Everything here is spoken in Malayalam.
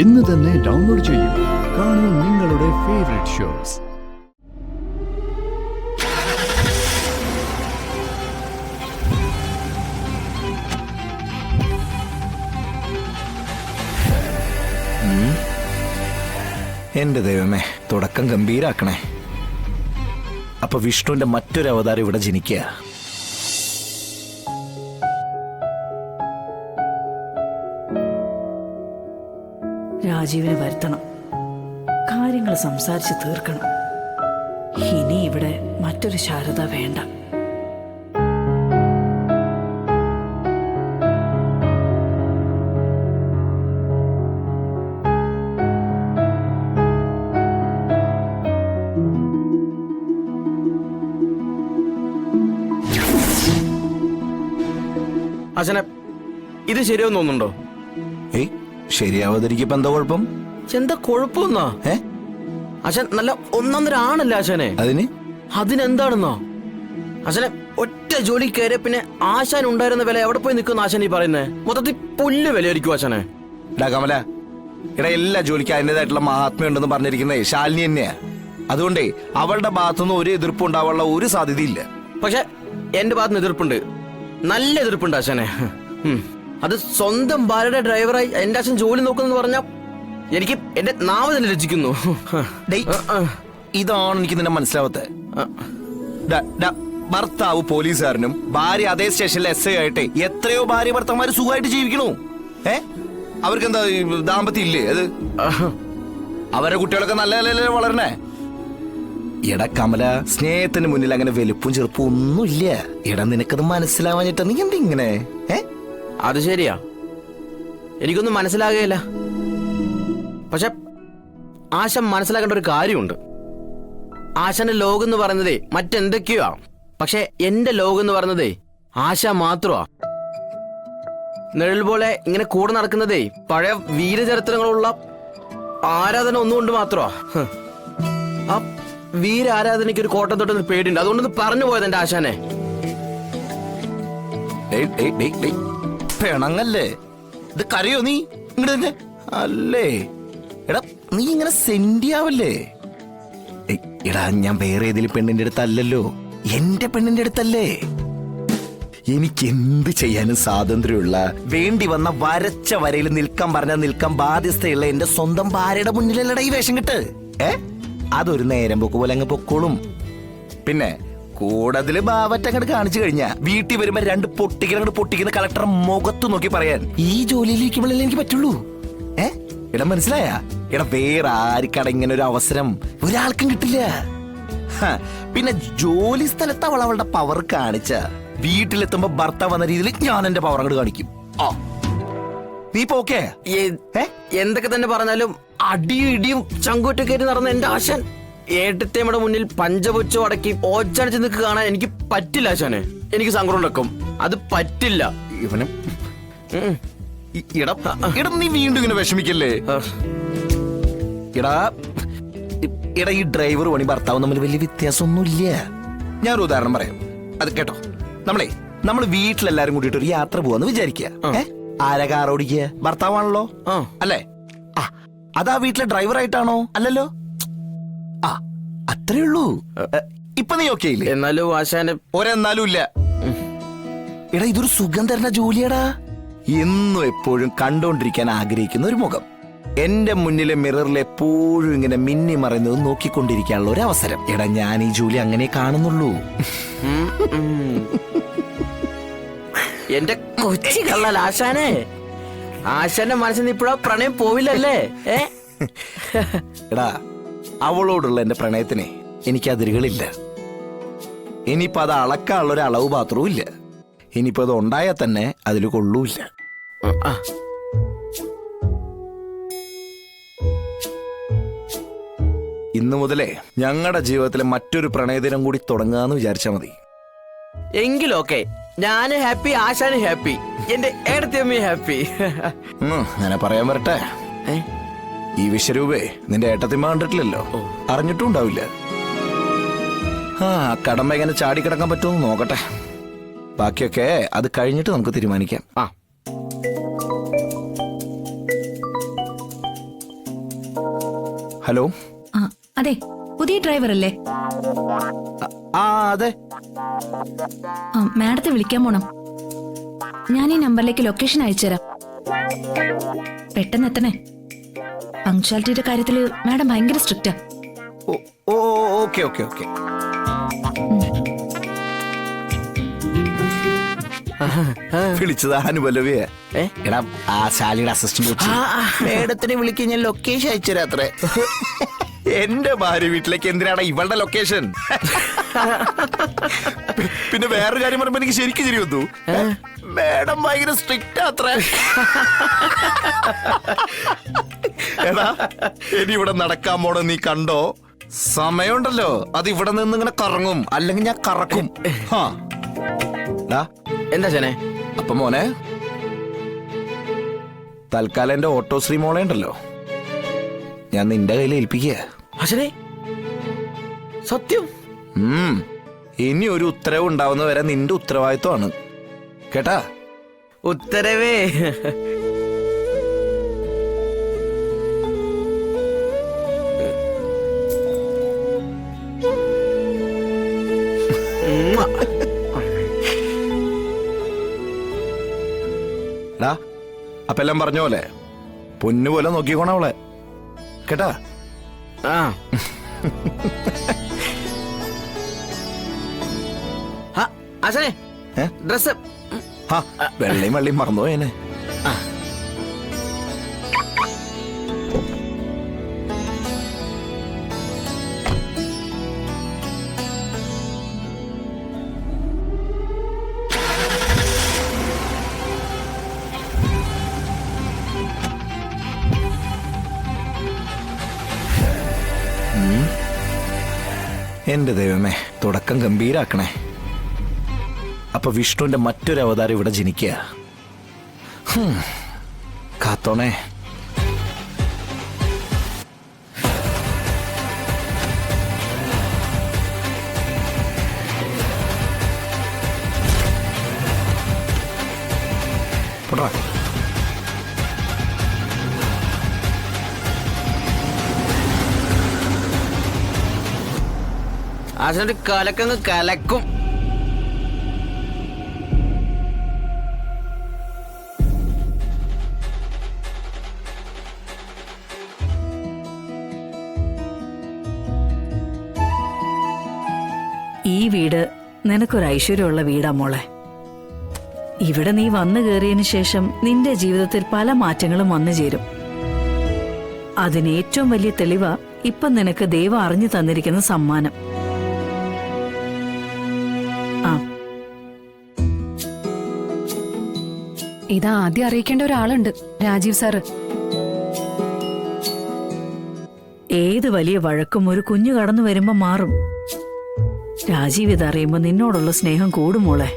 ഇന്ന് തന്നെ ഡൗൺലോഡ് ചെയ്യൂ. കാണൂ നിങ്ങളുടെ ഫേവറേറ്റ് ഷോസ്. എന്റെ ദൈവമേ, തുടക്കം ഗംഭീരാക്കണേ. അപ്പൊ വിഷ്ണുവിന്റെ മറ്റൊരു അവതാരം ഇവിടെ ജനിക്കുക. രാജീവിനെ വരുത്തണം, കാര്യങ്ങൾ സംസാരിച്ച് തീർക്കണം. ഇനി ഇവിടെ മറ്റൊരു ശാരദ വേണ്ട. അച്ഛനെ ഇത് ശരിയാവും തോന്നുന്നുണ്ടോ? ഏയ്, ശരിയാവാതിരിക്കപ്പോ എന്താ കുഴപ്പം? എന്താ കുഴപ്പമെന്നാ? അച്ഛൻ നല്ല ഒന്നൊന്നര ആണല്ലേ അച്ഛനെ. അതിനെന്താണെന്നോ? അച്ഛനെ ഒറ്റ ജോലി കയറിയ പിന്നെ ആശാൻ ഉണ്ടായിരുന്ന വില എവിടെ പോയി നിൽക്കുന്ന ആശാൻ ഈ പറയുന്നേ? മൊത്തത്തിൽ പുല്ല് വിലയായിരിക്കും അച്ഛനെ. കമല, ഇവിടെ എല്ലാ ജോലിക്കും അതിൻ്റെതായിട്ടുള്ള മഹാത്മ്യം ഉണ്ടെന്ന് പറഞ്ഞിരിക്കുന്നേ ശാലിനി തന്നെയാ. അതുകൊണ്ടേ അവളുടെ ഭാഗത്തുനിന്ന് ഒരു എതിർപ്പ് ഉണ്ടാവാനുള്ള ഒരു സാധ്യതയില്ല. പക്ഷെ എന്റെ ഭാഗത്തുനിന്ന് എതിർപ്പുണ്ട്, നല്ല എതിർപ്പുണ്ട് അച്ഛനെ. അത് സ്വന്തം ഭാര്യയുടെ ഡ്രൈവറായി എന്റെ അച്ഛൻ ജോലി നോക്കുന്നെന്ന് പറഞ്ഞാ എനിക്ക് എന്റെ നാവ് തന്നെ രചിക്കുന്നു. ഇതാണ് എനിക്ക് നിന്നെ മനസ്സിലാവത്തെ. ഭർത്താവ് പോലീസുകാരനും ഭാര്യ അതേ സ്റ്റേഷനിലെ SI ആയിട്ടെ എത്രയോ ഭാര്യ ഭർത്താവന്മാര് സുഖമായിട്ട് ജീവിക്കണു. അവർക്ക് എന്താ ദാമ്പത്യം ഇല്ലേ? അത് അവരുടെ കുട്ടികളൊക്കെ നല്ല നിലയിലെ വളരണേ. എടാ കമല, സ്നേഹത്തിന് മുന്നിൽ അങ്ങനെ വലുപ്പും ചെറുപ്പും ഒന്നുമില്ല. എടാ, നിനക്കത് മനസ്സിലാവാഞ്ഞിട്ടാ നീ എന്താ ഇങ്ങനെ? അത് ശരിയാ, എനിക്കൊന്നും മനസ്സിലാകുകയില്ല. പക്ഷെ ആശാൻ മനസ്സിലാക്കേണ്ട ഒരു കാര്യമുണ്ട്. ആശാന്റെ ലോകം എന്ന് പറയുന്നതേ മറ്റെന്തൊക്കെയോ, പക്ഷെ എന്റെ ലോകം എന്ന് പറയുന്നതേ ആശ മാത്രമാ. നിഴൽ പോലെ ഇങ്ങനെ കൂടെ നടക്കുന്നതേ പഴയ വീരചരിത്രങ്ങളുള്ള ആരാധന ഒന്നുകൊണ്ട് മാത്രമാ. ആ വീരാരാധനയ്ക്ക് ഒരു കോട്ടം തൊട്ടൊരു പേടിയുണ്ട്. അതുകൊണ്ടൊന്ന് പറഞ്ഞു പോയത് എന്റെ ആശാനെ. പെണങ്ങല്ലേ? ഇത് കരയോ നീ? ഇങ്ങോട്ട് അല്ലേ? എടാ, നീ ഇങ്ങനെ സെന്റിയാവല്ലേ? എടാ, ഞാൻ വേറെ ഏതെങ്കിലും പെണ്ണിന്റെ അടുത്തല്ലല്ലോ, എന്റെ പെണ്ണിന്റെ അടുത്തല്ലേ. എനിക്ക് എന്ത് ചെയ്യാനും സ്വാതന്ത്ര്യമുള്ള, വേണ്ടി വന്ന വരച്ച വരയിൽ നിൽക്കാൻ പറഞ്ഞാൽ നിൽക്കാൻ ബാധ്യസ്ഥയുള്ള എന്റെ സ്വന്തം ഭാര്യയുടെ മുന്നിലല്ലടാ ഈ വേഷം കിട്ട്. അതൊരു നേരം പൊക്ക് പോലെ അങ്ങ് പൊക്കോളും. പിന്നെ കൂടുതൽ ഭാവറ്റങ്ങോട്ട് കാണിച്ചു കഴിഞ്ഞാ വീട്ടിൽ വരുമ്പോ രണ്ട് പൊട്ടിക്കുന്ന കളക്ടർ മുഖത്ത് നോക്കി പറയാൻ ഈ ജോലിയിലിരിക്കുമ്പോഴല്ലേ എനിക്ക് പറ്റുള്ളൂ. ഇടം മനസ്സിലായ? ഇടം വേറെ ആർക്കട ഇങ്ങനെ ഒരു അവസരം ഒരാൾക്കും കിട്ടില്ല. പിന്നെ ജോലി സ്ഥലത്ത് അവളുടെ പവർ കാണിച്ച വീട്ടിലെത്തുമ്പോ ഭർത്താവ് വന്ന രീതിയിൽ ഞാൻ എന്റെ പവർ അങ്ങോട്ട് കാണിക്കും. നീ പോക്കേ? എന്തൊക്കെ തന്നെ പറഞ്ഞാലും അടിയും ഇടിയും ചങ്കൂറ്റൊക്കെ നടന്ന എന്റെ ആശാൻ ഏട്ടത്തേമ്മയുടെ മുന്നിൽ പഞ്ചപുച്ചോ അടക്കി ഓച്ചടിച്ച് നിൽക്ക് കാണാൻ എനിക്ക് പറ്റില്ല ആശാനെ. എനിക്ക് സങ്കടം ഉണ്ടാക്കും, അത് പറ്റില്ല. ഇവനും നീ വീണ്ടും ഇങ്ങനെ വിഷമിക്കല്ലേ? എടാ, ഈ ഡ്രൈവർ പണി ഭർത്താവ് തമ്മിൽ വലിയ വ്യത്യാസമൊന്നുമില്ല. ഞാനൊരു ഉദാഹരണം പറയാം, അത് കേട്ടോ. നമ്മൾ വീട്ടിലെല്ലാരും കൂടിയിട്ട് ഒരു യാത്ര പോവാന്ന് വിചാരിക്കുക. ആരാ കാർ ഓടിക്കുക? ഭർത്താവാണല്ലോ, അല്ലേ? അതാ വീട്ടിലെ ഡ്രൈവർ ആയിട്ടാണോ? അല്ലല്ലോ. അത്രേ ഉള്ളൂ. ഇപ്പൊ നീ ഓക്കെ ഇല്ലേ? എന്നാലും ആശാന്റെ ഒരെന്നാലും ഇല്ല. എടാ, ഇതൊരു സുഖം തരുന്ന ജോലിയാടാ. എന്നും എപ്പോഴും കണ്ടോണ്ടിരിക്കാൻ ആഗ്രഹിക്കുന്ന ഒരു മുഖം. എന്റെ മുന്നിലെ മിററിൽ എപ്പോഴും ഇങ്ങനെ മിന്നി മറയുന്നത് നോക്കിക്കൊണ്ടിരിക്കാനുള്ള ഒരു അവസരം. എടാ, ഞാൻ ഈ ജോലി അങ്ങനെ കാണുന്നുള്ളൂ. എന്റെ കൊച്ചി കള്ളൽ ആശാനെ. ആശാന്റെ മനസ്സിൽ നിന്ന് ഇപ്പോഴാ പ്രണയം പോവില്ലല്ലേ? എടാ, അവളോടുള്ള എന്റെ പ്രണയത്തിന് എനിക്ക് അതിരുകളില്ല. ഇനിയിപ്പോ അത് അളക്കാനുള്ള ഒരു അളവ് പാത്രവും ഇല്ല. ഇനിയിപ്പോ അത് ഉണ്ടായാൽ തന്നെ അതിൽ കൊള്ളൂല്ല. ഇന്നു മുതലേ ഞങ്ങളുടെ ജീവിതത്തിലെ മറ്റൊരു പ്രണയദിനം കൂടി തുടങ്ങാന്ന് വിചാരിച്ചാ മതി. എങ്കിലൊക്കെ ഞാന് ഹാപ്പി, ആശാന് ഹാപ്പി, എന്റെ ഏടത്തിയമ്മ ഹാപ്പി. അങ്ങനെ പറയാൻ വരട്ടെ. ഈ വിശ്വരൂപേ നിന്റെ ഏട്ടത്തിമ്മ കണ്ടിട്ടില്ലല്ലോ, അറിഞ്ഞിട്ടും ഉണ്ടാവില്ല. കടമ്പ എങ്ങനെ ചാടിക്കിടക്കാൻ പറ്റുമെന്ന് നോക്കട്ടെ. ബാക്കിയൊക്കെ അത് കഴിഞ്ഞിട്ട് നമുക്ക് തീരുമാനിക്കാം. ഹലോ. ആ അതെ, പുതിയ ഡ്രൈവർ അല്ലേ? ആ അതെ. മാഡത്തെ വിളിക്കാൻ പോണം. ഞാൻ ഈ നമ്പറിലേക്ക് ലൊക്കേഷൻ അയച്ചുതരാം. പെട്ടെന്ന് എത്തണേ. പങ്ക്ച്വാലിറ്റിയുടെ കാര്യത്തില് മാഡം ഭയങ്കര സ്ട്രിക്റ്റാ. ഓ ഓക്കെ ഓക്കെ ഓക്കെ. വിളിച്ചത് അനുപല്ലവിയെ. എടാ ആ ശാലിയുടെ അസിസ്റ്റന്റ് മേഡത്തിനെ വിളിക്കാൻ ഞാൻ ലൊക്കേഷൻ അയച്ചുതരാത്രേ. എന്റെ ഭാര്യ വീട്ടിലേക്ക് എന്തിനാണ് ഇവളുടെ ലൊക്കേഷൻ? പിന്നെ വേറൊരു കാര്യം പറയുമ്പോ എനിക്ക് ശരിക്കും ശരി വന്നു. മേഡം ഭയങ്കര സ്ട്രിക്റ്റ് അത്രേ. എടാ ഇനി ഇവിടെ നടക്കാൻ പോണ നീ കണ്ടോ? സമയമുണ്ടല്ലോ, അത് ഇവിടെ നിന്ന് ഇങ്ങനെ കറങ്ങും, അല്ലെങ്കിൽ ഞാൻ കറക്കും. എന്താ ചേനെ? അപ്പൊ മോനെ, തൽക്കാലം എന്റെ ഓട്ടോശ്രീ മോളെ ഉണ്ടല്ലോ, ഞാൻ നിന്റെ കയ്യിൽ ഏൽപ്പിക്കുക. അച്ഛനെ സത്യം? ഇനി ഒരു ഉത്തരവ് ഉണ്ടാവുന്ന വരെ നിന്റെ ഉത്തരവാദിത്വമാണ് കേട്ടാ. ഉത്തരവേ? അപ്പൊ എല്ലാം പറഞ്ഞ പോലെ പൊന്നു പോലെ നോക്കിക്കോണം അവളെ കേട്ടാ. ആ അച്ഛനെ ഡ്രസ് വെള്ളയും വെള്ളയും മറന്നുപോയേനെ. എന്റെ ദൈവമേ, തുടക്കം ഗംഭീരാക്കണേ. അപ്പൊ വിഷ്ണുവിന്റെ മറ്റൊരു അവതാരം ഇവിടെ ജനിക്കുക. കാത്തോണേ. പോടാ. അച്ഛനൊരു കലക്കങ്ങ് കലക്കും. ഈ വീട് നിനക്കൊരു ഐശ്വര്യമുള്ള വീടാ മോളെ. ഇവിടെ നീ വന്നു കയറിയതിനു ശേഷം നിന്റെ ജീവിതത്തിൽ പല മാറ്റങ്ങളും വന്നു ചേരും. അതിന് ഏറ്റവും വലിയ തെളിവാ ഇപ്പൊ നിനക്ക് ദൈവം അറിഞ്ഞു തന്നിരിക്കുന്ന സമ്മാനം. ഇതാ ആദ്യം അറിയിക്കേണ്ട ഒരാളുണ്ട്, രാജീവ് സാറ്. ഏത് വലിയ വഴക്കും ഒരു കുഞ്ഞു കടന്നു വരുമ്പോ മാറും. രാജീവ് ഇതറിയുമ്പോ നിന്നോടുള്ള സ്നേഹം കൂടും മോളെ.